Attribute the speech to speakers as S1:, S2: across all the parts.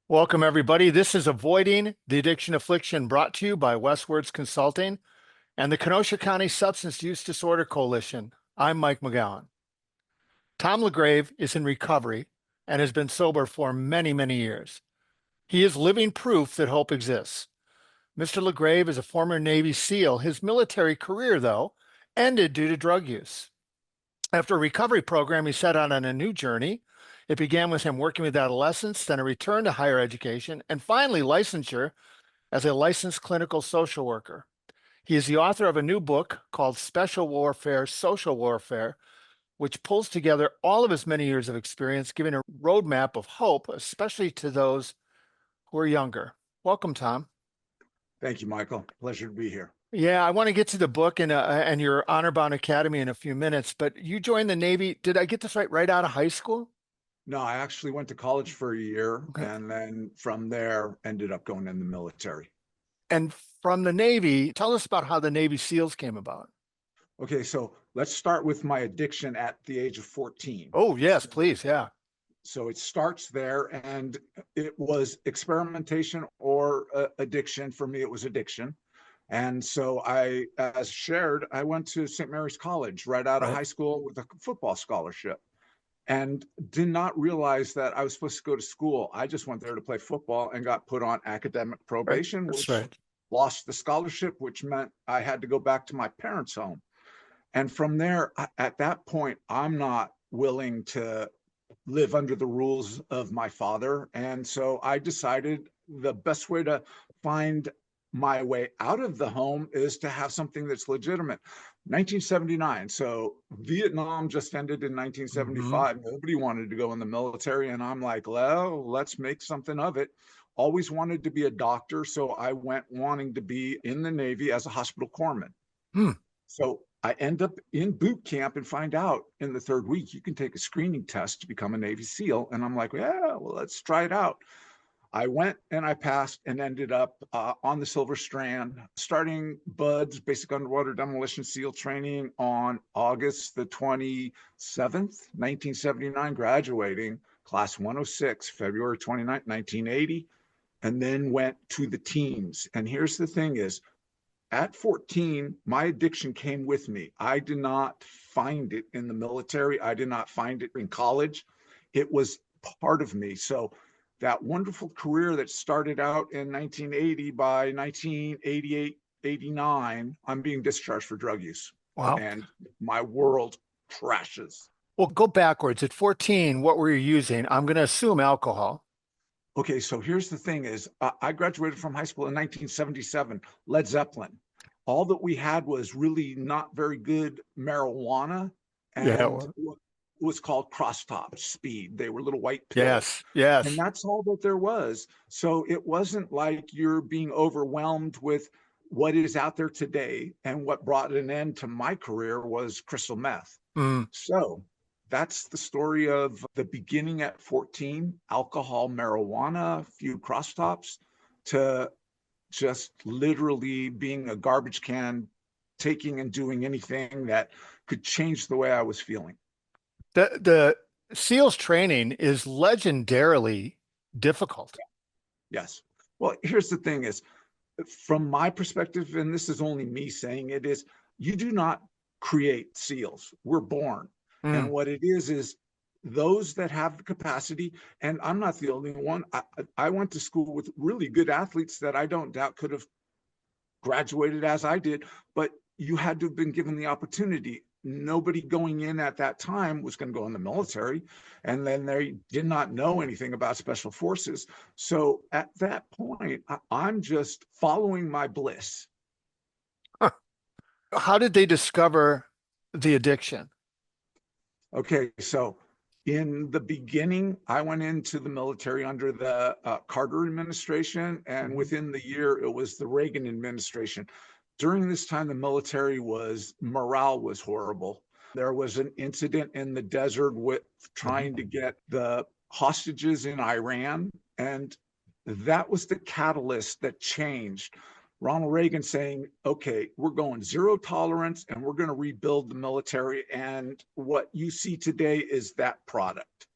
S1: Welcome, everybody. This is Avoiding the Addiction Affliction brought to you by Westwards Consulting and the Kenosha County Substance Use Disorder Coalition. I'm Mike McGowan. Tom LaGrave is in recovery and has been sober for many, many years. He is living proof that hope exists. Mr. LaGrave is a former Navy SEAL. His military career, though, ended due to drug use. After a recovery program, he set out on a new journey. It began with him working with adolescents, then a return to higher education, and finally licensure as a licensed clinical social worker. He is the author of a new book called Special Warfare, Social Warfare, which pulls together all of his many years of experience, giving a roadmap of hope, especially to those who are younger. Welcome, Tom.
S2: Thank you, Michael. Pleasure to be here.
S1: Yeah, I want to get to the book and your Honor Bound Academy in a few minutes, but you joined the Navy. Did I get this right out of high school?
S2: No, I actually went to college for a year
S1: Okay.
S2: and then from there ended up going in the military.
S1: And from the Navy, tell us about how the Navy SEALs came about.
S2: Okay, so let's start with my addiction at the age of 14.
S1: Oh, yes, please. Yeah.
S2: So it starts there, and it was experimentation or addiction. For me, it was addiction. And so as shared, I went to St. Mary's College right out of
S1: Right.
S2: high school with a football scholarship, and did not realize that I was supposed to go to school. I just went there to play football and got put on academic
S1: Right.
S2: probation,
S1: That's
S2: which
S1: right.
S2: lost the scholarship, which meant I had to go back to my parents' home. And from there, at that point, I'm not willing to live under the rules of my father. And so I decided the best way to find my way out of the home is to have something that's legitimate. 1979. So Vietnam just ended in
S1: Hmm.
S2: 1975. Nobody wanted to go in the military. And I'm like, well, let's make something of it. Always wanted to be a doctor. So I went wanting to be in the Navy as a hospital corpsman.
S1: Hmm.
S2: So I end up in boot camp and find out in the third week you can take a screening test to become a Navy SEAL. And I'm like, yeah, well, let's try it out. I went and I passed and ended up on the Silver Strand, starting BUDS, basic underwater demolition SEAL training on August the 27th, 1979, graduating class 106, February 29th, 1980, and then went to the teams. And here's the thing is, at 14, my addiction came with me. I did not find it in the military. I did not find it in college. It was part of me. So that wonderful career that started out in 1980, by 1988, 89, I'm being discharged for drug use.
S1: Wow.
S2: And my world crashes.
S1: Well, go backwards. At 14, what were you using? I'm going to assume alcohol.
S2: Okay, so here's the thing is I graduated from high school in 1977, Led Zeppelin. All that we had was really not very good marijuana,
S1: Yeah.
S2: and was called crosstop speed. They were little white pills.
S1: Yes.
S2: And
S1: Yes.
S2: that's all that there was. So it wasn't like you're being overwhelmed with what is out there today. And what brought an end to my career was crystal meth.
S1: Mm.
S2: So that's the story of the beginning at 14, alcohol, marijuana, a few crosstops, to just literally being a garbage can, taking and doing anything that could change the way I was feeling.
S1: The SEALs training is legendarily difficult.
S2: Yes. Well, here's the thing is, from my perspective, and this is only me saying it, is you do not create SEALs. We're born. And
S1: Mm.
S2: what it is those that have the capacity, and I'm not the only one. I went to school with really good athletes that I don't doubt could have graduated as I did, but you had to have been given the opportunity. Nobody going in at that time was going to go in the military, and then they did not know anything about special forces. So at that point, I'm just following my bliss.
S1: Huh. How did they discover the addiction?
S2: Okay, so in the beginning, I went into the military under the Carter administration, and
S1: Mhm.
S2: within the year, it was the Reagan administration. During this time, the military morale was horrible. There was an incident in the desert with trying to get the hostages in Iran, and that was the catalyst that changed. Ronald Reagan saying, okay, we're going zero tolerance and we're going to rebuild the military. And what you see today is that product.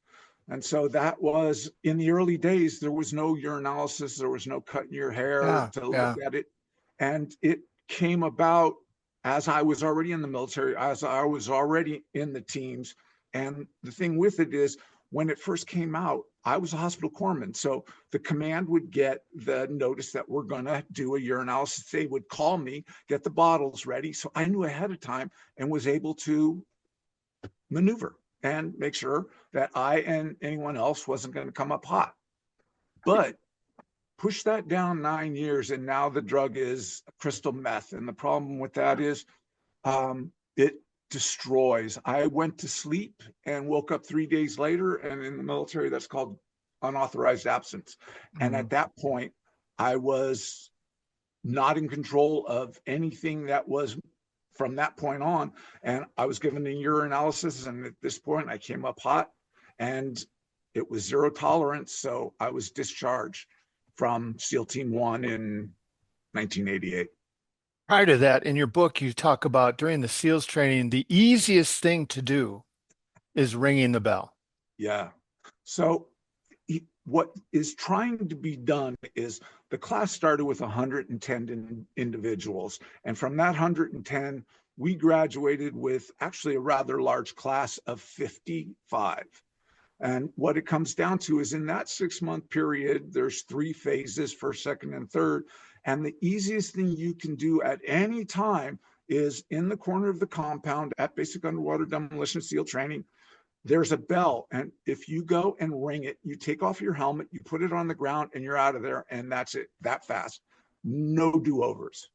S2: And so that was in the early days, there was no urinalysis, there was no cutting your hair
S1: Yeah,
S2: to look
S1: yeah.
S2: at it. And it came about as I was already in the military, as I was already in the teams. And the thing with it is, when it first came out, I was a hospital corpsman. So the command would get the notice that we're going to do a urinalysis. They would call me, get the bottles ready. So I knew ahead of time and was able to maneuver and make sure that I and anyone else wasn't going to come up hot. But push that down 9 years, and now the drug is crystal meth. And the problem with that is it destroys. I went to sleep and woke up 3 days later, and in the military, that's called unauthorized absence. And
S1: Mhm.
S2: at that point, I was not in control of anything that was from that point on. And I was given a urinalysis, and at this point, I came up hot, and it was zero tolerance. So I was discharged from SEAL Team 1 in 1988.
S1: Prior to that, in your book, you talk about during the SEALs training, the easiest thing to do is ringing the bell.
S2: Yeah. So what is trying to be done is the class started with 110 individuals. And from that 110, we graduated with actually a rather large class of 55. And what it comes down to is in that 6 month period, there's 3 phases, first, second, and third. And the easiest thing you can do at any time is in the corner of the compound at basic underwater demolition SEAL training, there's a bell. And if you go and ring it, you take off your helmet, you put it on the ground, and you're out of there. And that's it, that fast. No do-overs,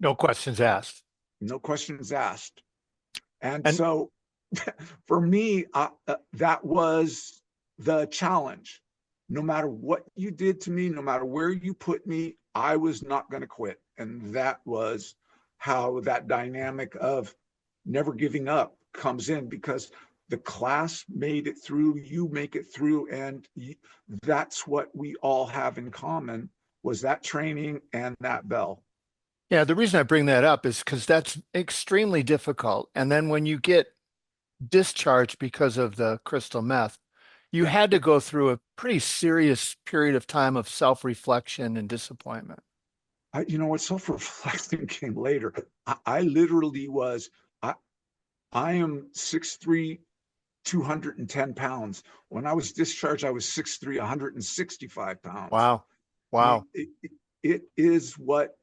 S1: No questions asked.
S2: no questions asked. And
S1: And
S2: so for me, that was the challenge. No matter what you did to me, no matter where you put me, I was not going to quit. And that was how that dynamic of never giving up comes in, because the class made it through, you make it through, and that's what we all have in common, was that training and that bell.
S1: yeah, the reason I bring that up is because that's extremely difficult. And then when you get discharged because of the crystal meth, you had to go through a pretty serious period of time of self-reflection and disappointment.
S2: You know what, self-reflection came later. I literally was, I, I am 6'3", 210 pounds. When I was discharged, I was 6'3", 165 pounds.
S1: Wow.
S2: I mean,
S1: Wow.
S2: it is what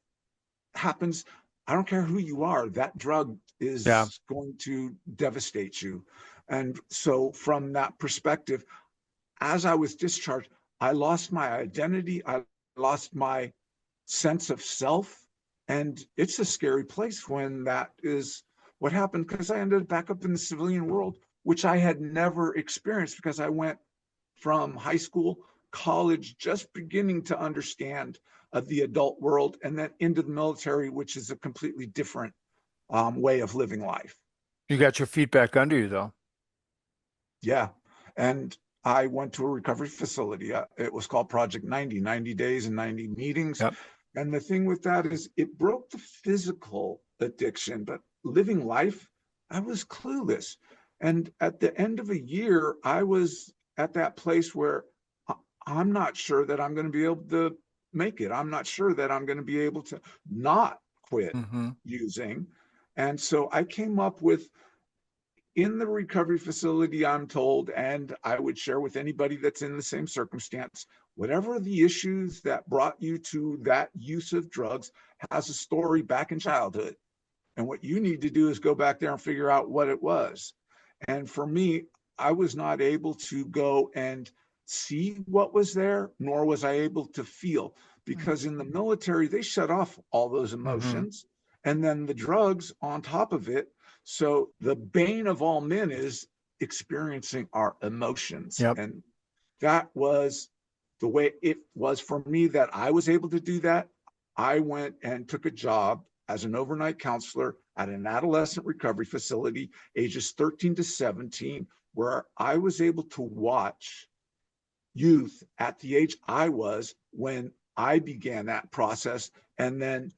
S2: happens. I don't care who you are, that drug
S1: Yeah.
S2: is going to devastate you. And so from that perspective, as I was discharged, I lost my identity. I lost my sense of self. And it's a scary place when that is what happened, because I ended up back up in the civilian world, which I had never experienced, because I went from high school, college, just beginning to understand the adult world, and then into the military, which is a completely different way of living life.
S1: You got your feet back under you, though.
S2: Yeah. And I went to a recovery facility. It was called Project 90, 90 days and 90 meetings.
S1: Yep.
S2: And the thing with that is it broke the physical addiction, but living life, I was clueless. And at the end of a year, I was at that place where I'm not sure that I'm going to be able to make it. I'm not sure that I'm going to be able to not quit
S1: Hmm.
S2: using. And so I came up with, in the recovery facility, I'm told, and I would share with anybody that's in the same circumstance, whatever the issues that brought you to that use of drugs has a story back in childhood. And what you need to do is go back there and figure out what it was. And for me, I was not able to go and see what was there, nor was I able to feel, because in the military, they shut off all those
S1: Hmm.
S2: emotions. And then the drugs on top of it. So the bane of all men is experiencing our emotions.
S1: Yep.
S2: And that was the way it was for me, that I was able to do that. I went and took a job as an overnight counselor at an adolescent recovery facility, ages 13 to 17, where I was able to watch youth at the age I was when I began that process. And then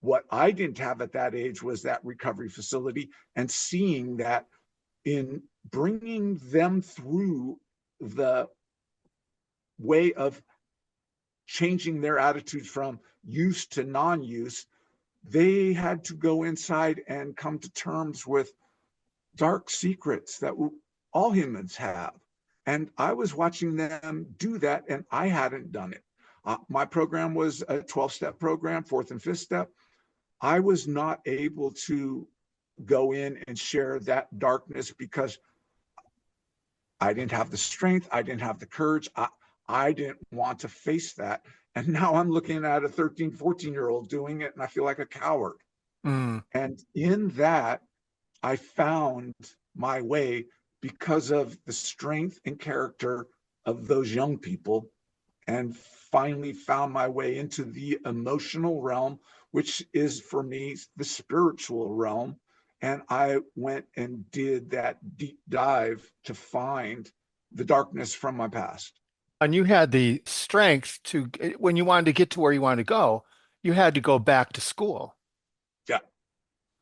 S2: what I didn't have at that age was that recovery facility, and seeing that in bringing them through the way of changing their attitudes from use to non-use, they had to go inside and come to terms with dark secrets that all humans have. And I was watching them do that, and I hadn't done it. My program was a 12-step program, fourth and fifth step. I was not able to go in and share that darkness because I didn't have the strength. I didn't have the courage. I didn't want to face that. And now I'm looking at a 13, 14-year-old doing it, and I feel like a coward.
S1: Mm.
S2: And in that, I found my way because of the strength and character of those young people, and finally found my way into the emotional realm, which is for me the spiritual realm. And I went and did that deep dive to find the darkness from my past.
S1: And you had the strength to, when you wanted to get to where you wanted to go, you had to go back to school.
S2: Yeah.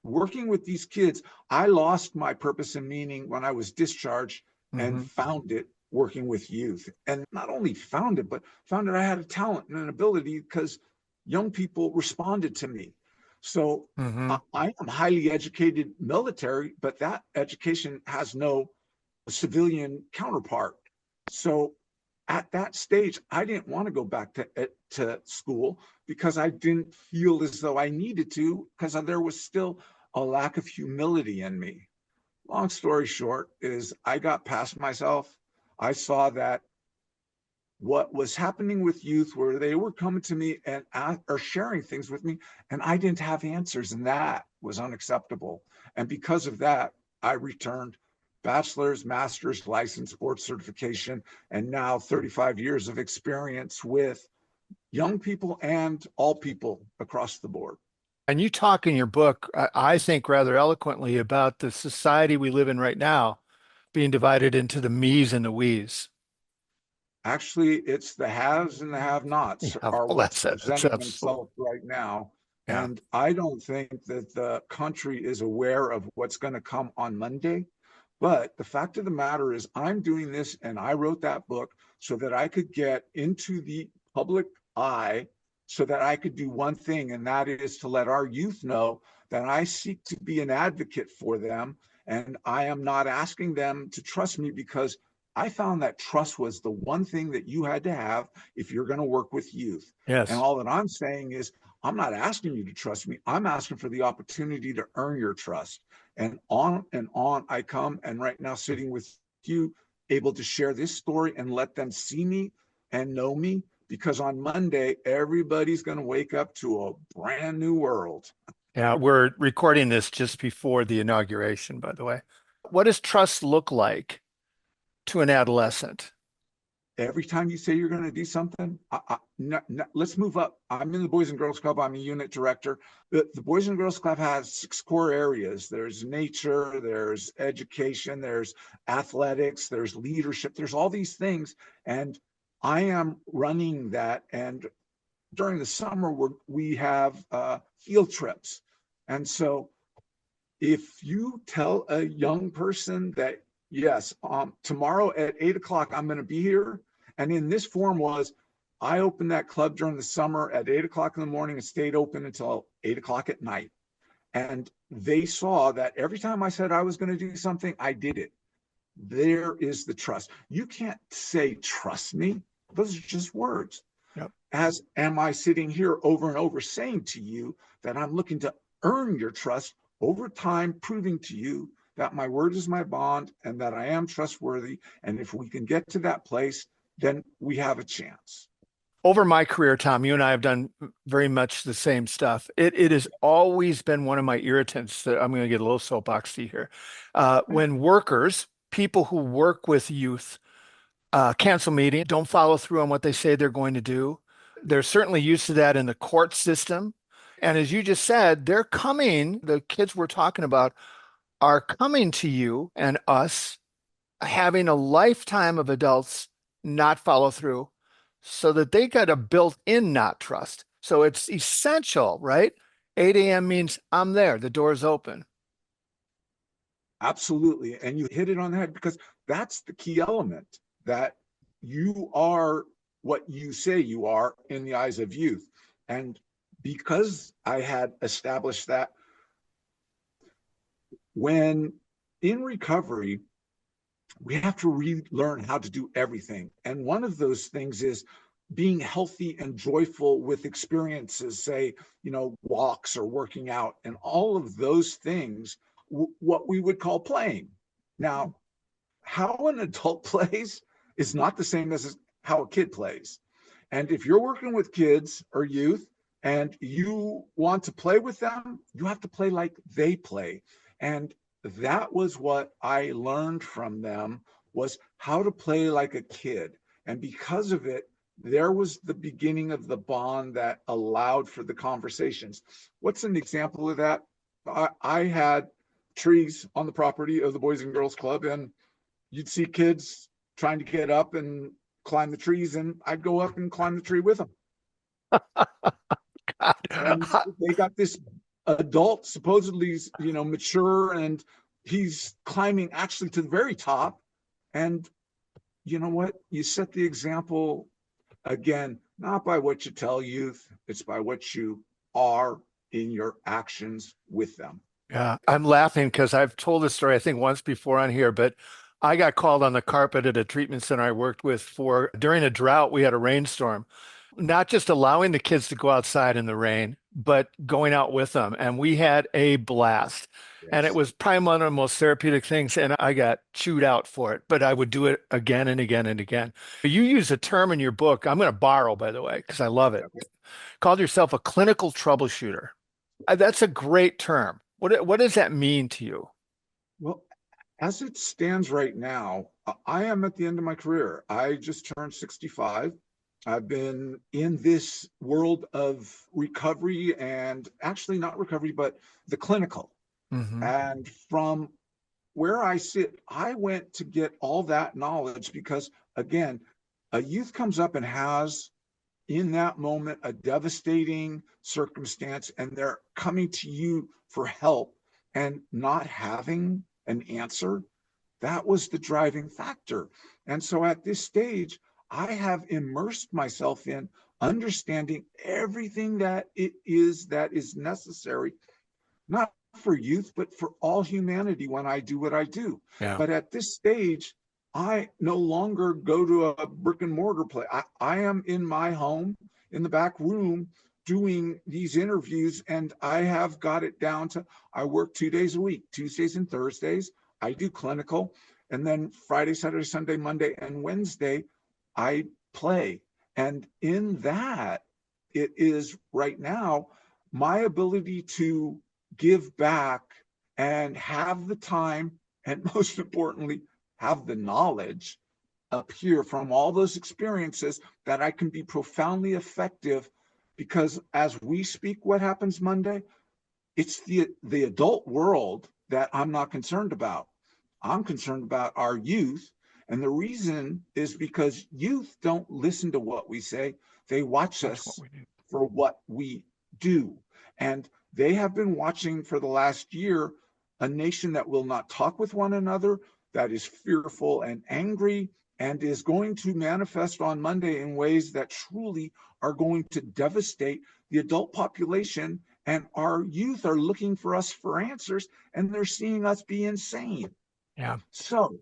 S2: Working with these kids, I lost my purpose and meaning when I was discharged and
S1: Hmm.
S2: found it working with youth. And not only found it, but found that I had a talent and an ability because young people responded to me. So
S1: Hmm.
S2: I am highly educated military, but that education has no civilian counterpart. So at that stage, I didn't want to go back to school because I didn't feel as though I needed to, because there was still a lack of humility in me. Long story short is I got past myself. I saw that what was happening with youth where they were coming to me and or sharing things with me, and I didn't have answers, and that was unacceptable. And because of that, I returned bachelor's, master's, license, board certification, and now 35 years of experience with young people and all people across the board.
S1: And you talk in your book, I think rather eloquently about the society we live in right now being divided into the me's and the we's.
S2: Actually, it's the haves and the have-nots
S1: Yeah,
S2: are
S1: well,
S2: what's
S1: that's it. It's
S2: presenting
S1: absolutely,
S2: themselves right now.
S1: yeah.
S2: And I don't think that the country is aware of what's going to come on Monday. But the fact of the matter is, I'm doing this and I wrote that book so that I could get into the public eye, so that I could do one thing, and that is to let our youth know that I seek to be an advocate for them. And I am not asking them to trust me, because I found that trust was the one thing that you had to have if you're going to work with youth. And
S1: Yes.
S2: all that I'm saying is, I'm not asking you to trust me. I'm asking for the opportunity to earn your trust. And on I come. And right now, sitting with you, able to share this story and let them see me and know me. Because on Monday, everybody's going to wake up to a brand new world.
S1: Yeah, we're recording this just before the inauguration, by the way. What does trust look like to an adolescent?
S2: Every time you say you're going to do something, no, no, let's move up. I'm in the Boys and Girls Club. I'm a unit director. The Boys and Girls Club has 6 core areas. There's nature, there's education, there's athletics, there's leadership, there's all these things. And I am running that. And during the summer, we have field trips. And so if you tell a young person that, yes, tomorrow at 8 o'clock, I'm going to be here. And in this form was, I opened that club during the summer at 8 o'clock in the morning and stayed open until 8 o'clock at night. And they saw that every time I said I was going to do something, I did it. There is the trust. You can't say, trust me. Those are just words.
S1: Yep.
S2: As am I sitting here over and over saying to you that I'm looking to earn your trust over time, proving to you that my word is my bond and that I am trustworthy. And if we can get to that place, then we have a chance.
S1: Over my career, Tom, you and I have done very much the same stuff. It has always been one of my irritants that I'm going to get a little soapboxy here. When workers, people who work with youth, cancel meetings, don't follow through on what they say they're going to do. They're certainly used to that in the court system. And as you just said, they're coming, the kids we're talking about are coming to you and us having a lifetime of adults not follow through so that they got a built-in not trust. So it's essential, right? 8 a.m. means I'm there, the door's open.
S2: Absolutely. And you hit it on the head, because that's the key element. that you are what you say you are in the eyes of youth. And because I had established that, when in recovery, we have to relearn how to do everything. And one of those things is being healthy and joyful with experiences, say, walks or working out, and all of those things, what we would call playing. Now, how an adult plays is not the same as how a kid plays. And if you're working with kids or youth and you want to play with them, you have to play like they play. And that was what I learned from them, was how to play like a kid. And because of it, there was the beginning of the bond that allowed for the conversations. What's an example of that? I had trees on the property of the Boys and Girls Club, and you'd see kids trying to get up and climb the trees, and I'd go up and climb the tree with them. And they got this adult, supposedly, mature, and he's climbing actually to the very top. And you know what? You set the example again, not by what you tell youth, it's by what you are in your actions with them.
S1: Yeah, I'm laughing because I've told this story, I think, once before on here, but I got called on the carpet at a treatment center I worked with for during a drought. We had a rainstorm, not just allowing the kids to go outside in the rain, but going out with them. And we had a blast. And it
S2: Yes.
S1: was probably one of the most therapeutic things. And I got chewed out for it, but I would do it again and again and again. You use a term in your book, I'm going to borrow, by the way, because I love it.
S2: Okay.
S1: Called yourself a clinical troubleshooter. That's a great term. What does that mean to you?
S2: Well, as it stands right now, I am at the end of my career. I just turned 65. I've been in this world of recovery, and actually not recovery, but the clinical.
S1: Hmm.
S2: And from where I sit, I went to get all that knowledge because, again, a youth comes up and has in that moment a devastating circumstance, and they're coming to you for help and not having an answer. That was the driving factor. And so at this stage, I have immersed myself in understanding everything that is necessary, not for youth, but for all humanity when I do what I do.
S1: Yeah.
S2: But at this stage, I no longer go to a brick and mortar place. I am in my home in the back room doing these interviews, and I have got it down to I work 2 days a week, Tuesdays and Thursdays. I do clinical, and then Friday, Saturday, Sunday, Monday, and Wednesday, I play. And in that, it is right now my ability to give back and have the time, and most importantly, have the knowledge up here from all those experiences, that I can be profoundly effective. Because as we speak, what happens Monday, it's the adult world that I'm not concerned about. I'm concerned about our youth. And the reason is because youth don't listen to what we say. They watch
S1: That's what
S2: us
S1: we do.
S2: for what we do. And they have been watching for the last year a nation that will not talk with one another, that is fearful and angry, and is going to manifest on Monday in ways that truly are going to devastate the adult population. And our youth are looking for us for answers, and they're seeing us be insane.
S1: Yeah.
S2: So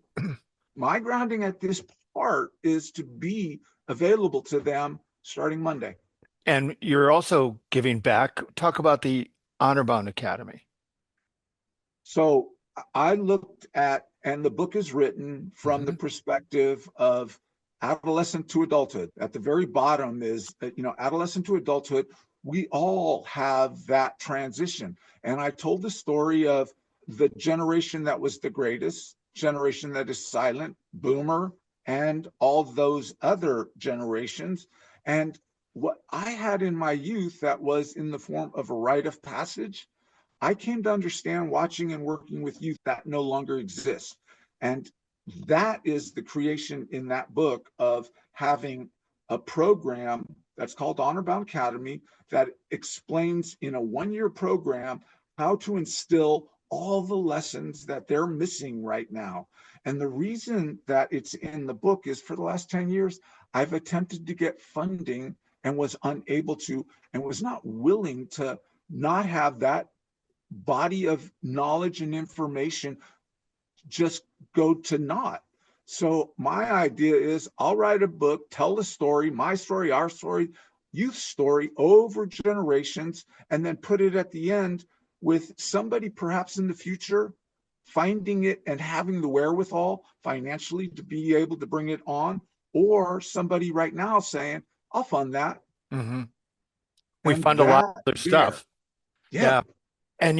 S2: my grounding at this part is to be available to them starting Monday.
S1: And you're also giving back. Talk about the Honor Bound Academy.
S2: So I looked at, and the book is written from the
S1: Hmm.
S2: perspective of adolescent to adulthood. At the very bottom is, adolescent to adulthood. We all have that transition. And I told the story of the generation that was the greatest, generation that is silent, boomer, and all those other generations. And what I had in my youth that was in the form of a rite of passage, I came to understand watching and working with youth that no longer exists. And that is the creation in that book of having a program that's called Honor Bound Academy that explains in a 1-year program how to instill all the lessons that they're missing right now. And the reason that it's in the book is for the last 10 years, I've attempted to get funding and was unable to, and was not willing to not have that body of knowledge and information just go to naught. So my idea is I'll write a book, tell the story, my story, our story, youth story over generations, and then put it at the end with somebody perhaps in the future finding it and having the wherewithal financially to be able to bring it on, or somebody right now saying, I'll fund that.
S1: Hmm. We
S2: And
S1: fund a lot of
S2: that
S1: other
S2: there,
S1: stuff.
S2: yeah,
S1: Yeah. And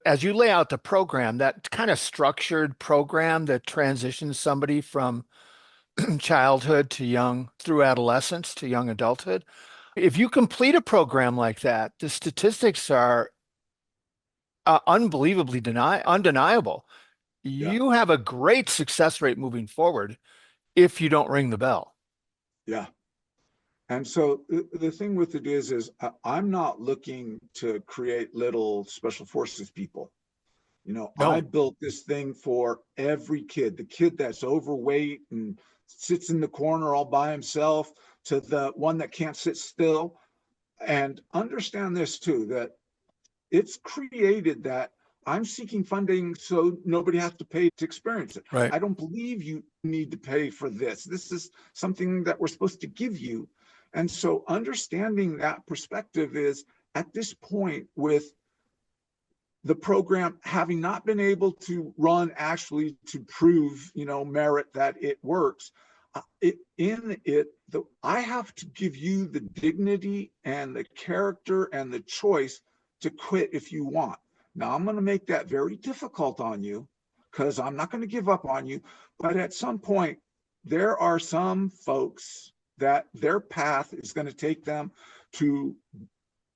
S1: as you lay out the program, that kind of structured program that transitions somebody from childhood to young through adolescence to young adulthood, if you complete a program like that, the statistics are unbelievably undeniable.
S2: yeah,
S1: You have a great success rate moving forward if you don't ring the bell.
S2: yeah. And so the thing with it is I'm not looking to create little special forces people. You know, I
S1: No.
S2: built this thing for every kid, the kid that's overweight and sits in the corner all by himself to the one that can't sit still. And understand this too, that it's created that I'm seeking funding so nobody has to pay to experience it.
S1: Right.
S2: I don't believe you need to pay for this. This is something that we're supposed to give you. And so understanding that perspective is at this point with the program having not been able to run actually to prove, merit that it works, I have to give you the dignity and the character and the choice to quit if you want. Now I'm going to make that very difficult on you because I'm not going to give up on you. But at some point, there are some folks that their path is going to take them to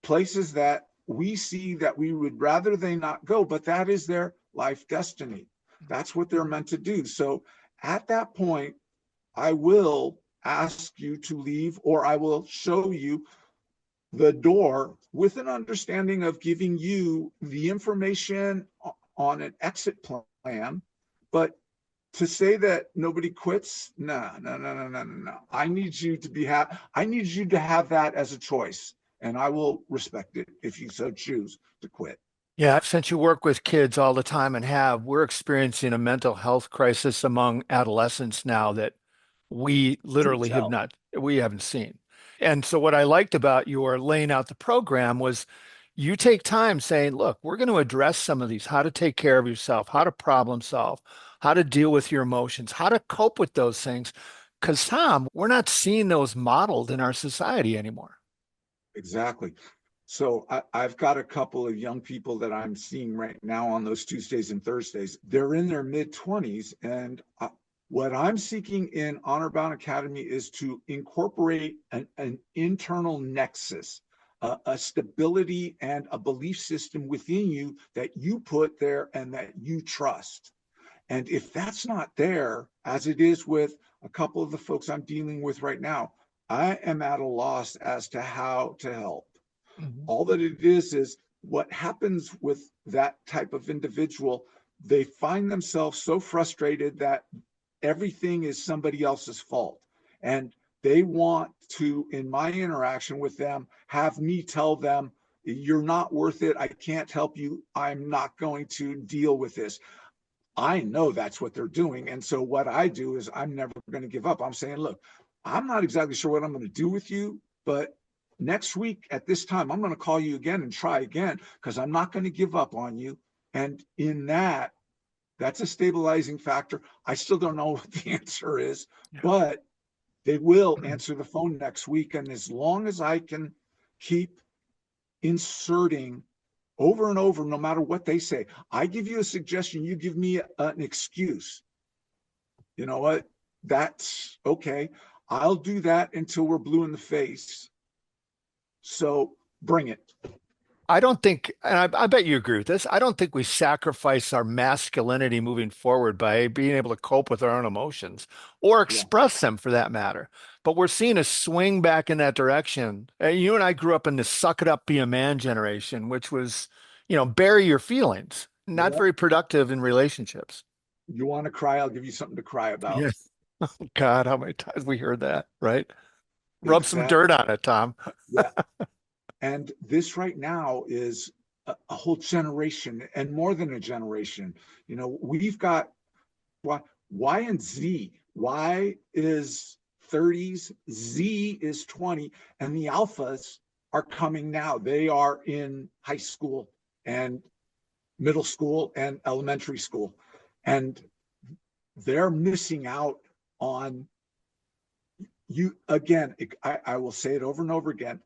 S2: places that we see that we would rather they not go, but that is their life destiny. That's what they're meant to do. So at that point, I will ask you to leave, or I will show you the door with an understanding of giving you the information on an exit plan. But to say that nobody quits, no, no, no, no, no, no, no. I need you to have that as a choice, and I will respect it if you so choose to quit.
S1: Yeah, since you work with kids all the time and we're experiencing a mental health crisis among adolescents now that we
S2: Do
S1: literally
S2: tell.
S1: we haven't seen. And so what I liked about your laying out the program was you take time saying, look, we're going to address some of these, how to take care of yourself, how to problem solve, how to deal with your emotions, how to cope with those things. Because Tom, we're not seeing those modeled in our society anymore.
S2: Exactly. So I've got a couple of young people that I'm seeing right now on those Tuesdays and Thursdays. They're in their mid 20s. And what I'm seeking in Honor Bound Academy is to incorporate an internal nexus, a stability and a belief system within you that you put there and that you trust. And if that's not there, as it is with a couple of the folks I'm dealing with right now, I am at a loss as to how to help.
S1: Mhm.
S2: All that it is what happens with that type of individual. They find themselves so frustrated that everything is somebody else's fault. And they want to, in my interaction with them, have me tell them, you're not worth it. I can't help you. I'm not going to deal with this. I know that's what they're doing. And so what I do is I'm never going to give up. I'm saying, look, I'm not exactly sure what I'm going to do with you, but next week at this time, I'm going to call you again and try again because I'm not going to give up on you. And in that, that's a stabilizing factor. I still don't know what the answer is,
S1: Yeah.
S2: but they will answer the phone next week. And as long as I can keep inserting over and over, no matter what they say, I give you a suggestion, you give me an excuse. You know what? That's okay. I'll do that until we're blue in the face. So bring it.
S1: I don't think, and I bet you agree with this. I don't think we sacrifice our masculinity moving forward by being able to cope with our own emotions or
S2: Yeah.
S1: express them for that matter. But we're seeing a swing back in that direction. You and I grew up in the suck it up, be a man generation, which was, bury your feelings. not
S2: Yep.
S1: very productive in relationships.
S2: You want to cry? I'll give you something to cry about.
S1: Yes. God, how many times we heard that, right? Rub some dirt
S2: Exactly.
S1: on it, Tom.
S2: Yeah. And this right now is a whole generation and more than a generation. We've got Y and Z. Y is 30s, Z is 20, and the alphas are coming now. They are in high school and middle school and elementary school. And they're missing out on you again. I will say it over and over again.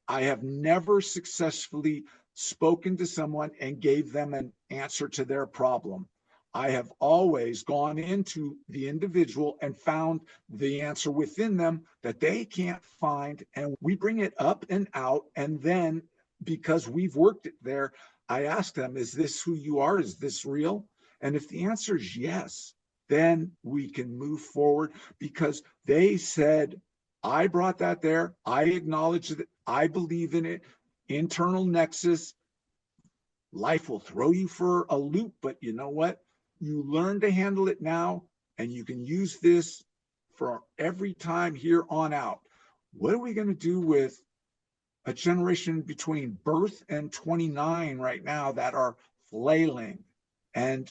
S2: I have never successfully spoken to someone and gave them an answer to their problem. I have always gone into the individual and found the answer within them that they can't find. And we bring it up and out. And then because we've worked it there, I ask them, is this who you are? Is this real? And if the answer is yes, then we can move forward because they said, I brought that there. I acknowledge that I believe in it. Internal nexus. Life will throw you for a loop, but you know what? You learn to handle it now, and you can use this for every time here on out. What are we going to do with a generation between birth and 29 right now that are flailing? And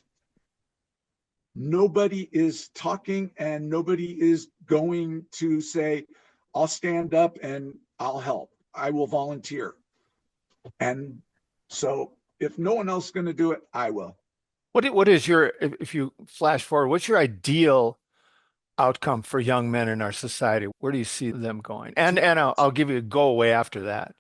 S2: nobody is talking and nobody is going to say, I'll stand up and I'll help. I will volunteer. And so if no one else is going to do it, I will.
S1: What is your, if you flash forward, what's your ideal outcome for young men in our society? Where do you see them going? And I'll give you a go away after that.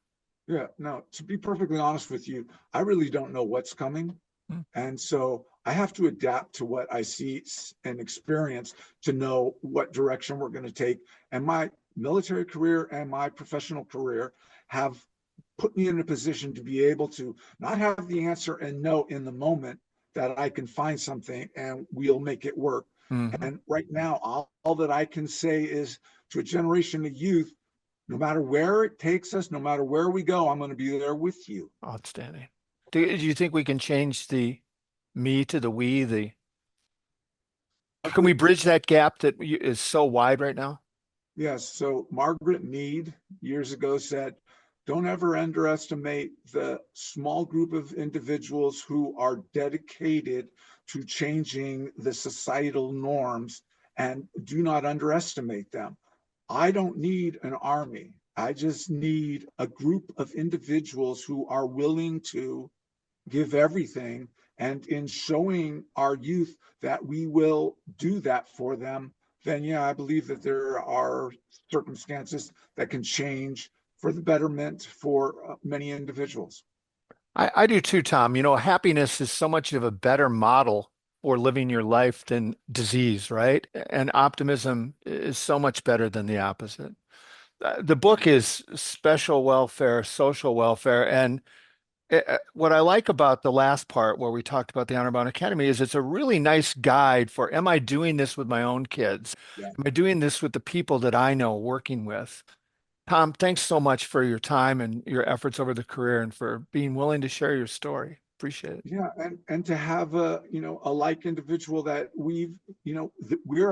S2: Yeah, no, to be perfectly honest with you, I really don't know what's coming.
S1: Hmm.
S2: And so I have to adapt to what I see and experience to know what direction we're going to take. And my military career and my professional career have put me in a position to be able to not have the answer and know in the moment that I can find something and we'll make it work.
S1: Mhm.
S2: And right now, all that I can say is to a generation of youth, no matter where it takes us, no matter where we go, I'm going to be there with you.
S1: Outstanding. Do you think we can change the me to the we? Can we
S2: Margaret,
S1: bridge that gap that is so wide right now?
S2: yes. So Margaret Mead years ago said, don't ever underestimate the small group of individuals who are dedicated to changing the societal norms and do not underestimate them. I don't need an army. I just need a group of individuals who are willing to give everything. And in showing our youth that we will do that for them, then yeah, I believe that there are circumstances that can change for the betterment for many individuals.
S1: I do too, Tom. You know, happiness is so much of a better model for living your life than disease, right? And optimism is so much better than the opposite. The book is special welfare, social welfare, and what I like about the last part where we talked about the Honor Bound Academy is it's a really nice guide for, am I doing this with my own kids?
S2: Yeah.
S1: Am I doing this with the people that I know working with? Tom, thanks so much for your time and your efforts over the career and for being willing to share your story. Appreciate it.
S2: Yeah, and to have a like individual that we're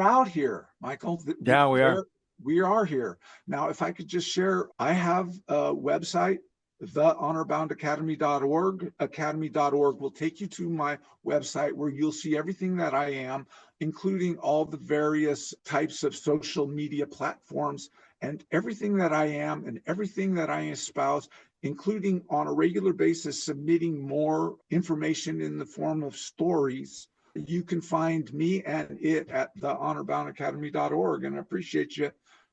S2: out here, Michael.
S1: Yeah, we are.
S2: We are here now. If I could just share, I have a website, thehonorboundacademy.org. Academy.org will take you to my website where you'll see everything that I am, including all the various types of social media platforms and everything that I am and everything that I espouse, including on a regular basis, submitting more information in the form of stories. You can find me and it at thehonorboundacademy.org. And I appreciate you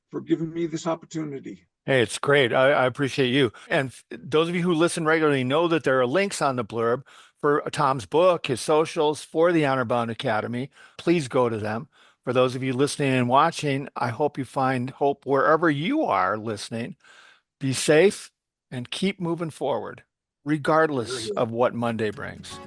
S2: for giving me this opportunity.
S1: Hey, it's great. I appreciate you. And those of you who listen regularly know that there are links on the blurb for Tom's book, his socials, for the Honor Bound Academy. Please go to them. For those of you listening and watching, I hope you find hope wherever you are listening. Be safe and keep moving forward, regardless of what Monday brings.